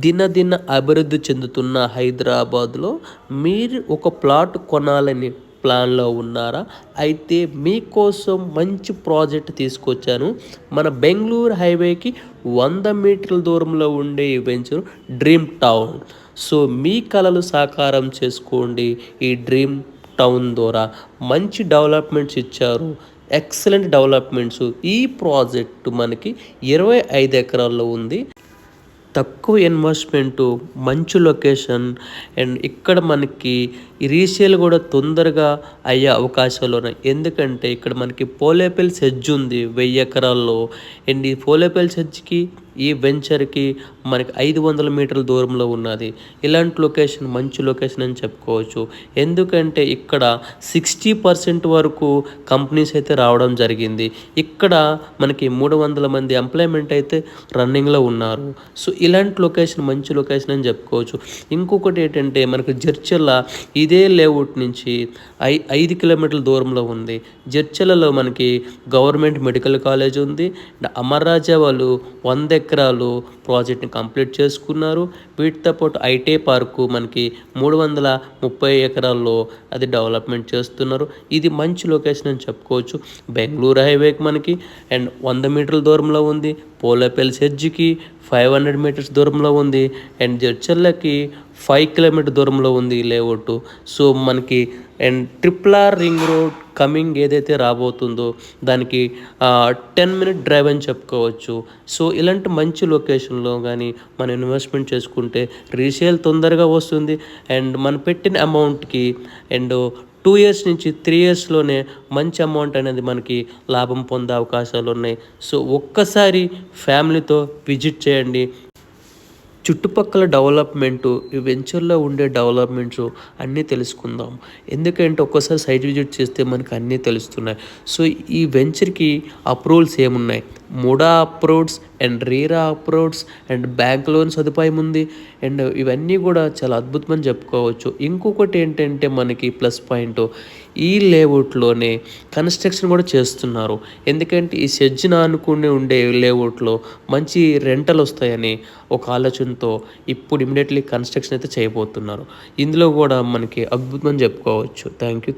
దినదిన అభివృద్ధి చెందుతున్న హైదరాబాద్లో మీరు ఒక ప్లాట్ కొనాలని ప్లాన్లో ఉన్నారా? అయితే మీకోసం మంచి ప్రాజెక్ట్ తీసుకొచ్చాను. మన బెంగళూరు హైవేకి 100 మీటర్ల దూరంలో ఉండే ఈ వెంచర్ డ్రీమ్ టౌన్. సో మీ కలలు సాకారం చేసుకోండి. ఈ డ్రీమ్ టౌన్ ద్వారా మంచి డెవలప్మెంట్స్ ఇచ్చారు. Excellent developments. ఈ ప్రాజెక్టు మనకి 25 ఎకరాల్లో ఉంది. తక్కువ ఇన్వెస్ట్మెంటు, మంచి లొకేషన్ అండ్ ఇక్కడ మనకి రీసేల్ కూడా తొందరగా అయ్యే అవకాశాలు ఉన్నాయి. ఎందుకంటే ఇక్కడ మనకి పోలేపల్లి సెడ్జ్ ఉంది 1000 ఎకరాల్లో. అండ్ ఈ పోలేపల్లి సెడ్జ్కి ఈ వెంచర్కి మనకి 500 మీటర్ల దూరంలో ఉన్నది. ఇలాంటి లొకేషన్ మంచి లొకేషన్ అని చెప్పుకోవచ్చు. ఎందుకంటే ఇక్కడ 60% వరకు కంపెనీస్ అయితే రావడం జరిగింది. ఇక్కడ మనకి 300 మంది ఎంప్లాయ్మెంట్ అయితే రన్నింగ్లో ఉన్నారు. సో ఇలాంటి లొకేషన్ మంచి లొకేషన్ అని చెప్పుకోవచ్చు. ఇంకొకటి ఏంటంటే మనకు జడ్చర్ల ఇదే లేఅవుట్ నుంచి 5 కిలోమీటర్ల దూరంలో ఉంది. జడ్చర్లలో మనకి గవర్నమెంట్ మెడికల్ కాలేజ్ ఉంది. అమర్ రాజా వాళ్ళు 100 ఎకరాలు ప్రాజెక్ట్ని కంప్లీట్ చేసుకున్నారు. వీటితో పాటు ఐటీ పార్కు మనకి 330 ఎకరాల్లో అది డెవలప్మెంట్ చేస్తున్నారు. ఇది మంచి లొకేషన్ అని చెప్పుకోవచ్చు. బెంగళూరు హైవేకి మనకి అండ్ 100 మీటర్ల దూరంలో ఉంది. పోలేపల్లి సెడ్జ్కి 500 మీటర్స్ దూరంలో ఉంది. అండ్ జడ్చర్లకి 5 కిలోమీటర్ దూరంలో ఉంది ఈ లేఅవుట్. సో మనకి and RRR ring road coming ఏదైతే రాబోతుందో దానికి 10 మినిట్ డ్రైవ్ అని చెప్పుకోవచ్చు. సో ఇలాంటి మంచి లొకేషన్లో కానీ మనం ఇన్వెస్ట్మెంట్ చేసుకుంటే రీసేల్ తొందరగా వస్తుంది. అండ్ మనం పెట్టిన అమౌంట్కి అండ్ 2 ఇయర్స్ నుంచి 3 ఇయర్స్లోనే మంచి అమౌంట్ అనేది మనకి లాభం పొందే అవకాశాలు ఉన్నాయి. సో ఒక్కసారి ఫ్యామిలీతో విజిట్ చేయండి. చుట్టుపక్కల డెవలప్మెంటు, ఈ వెంచర్లో ఉండే డెవలప్మెంట్స్ అన్నీ తెలుసుకుందాం. ఎందుకంటే ఒక్కసారి సైట్ విజిట్ చేస్తే మనకు అన్నీ తెలుస్తున్నాయి. సో ఈ వెంచర్కి అప్రూవల్స్ ఏమున్నాయి? MUDA approveds and RERA approveds and bank loan సదుపాయం ఉంది. అండ్ ఇవన్నీ కూడా చాలా అద్భుతమని చెప్పుకోవచ్చు. ఇంకొకటి ఏంటంటే మనకి ప్లస్ పాయింట్, ఈ లేఅవుట్లోనే కన్స్ట్రక్షన్ కూడా చేస్తున్నారు. ఎందుకంటే ఈ సెడ్జ్న అనుకుని ఉండే లేఅవుట్లో మంచి రెంటలు వస్తాయని ఒక ఆలోచనతో ఇప్పుడు ఇమ్మీడియట్లీ కన్స్ట్రక్షన్ అయితే చేయబోతున్నారు. ఇందులో కూడా మనకి అద్భుతం అని చెప్పుకోవచ్చు. Thank you.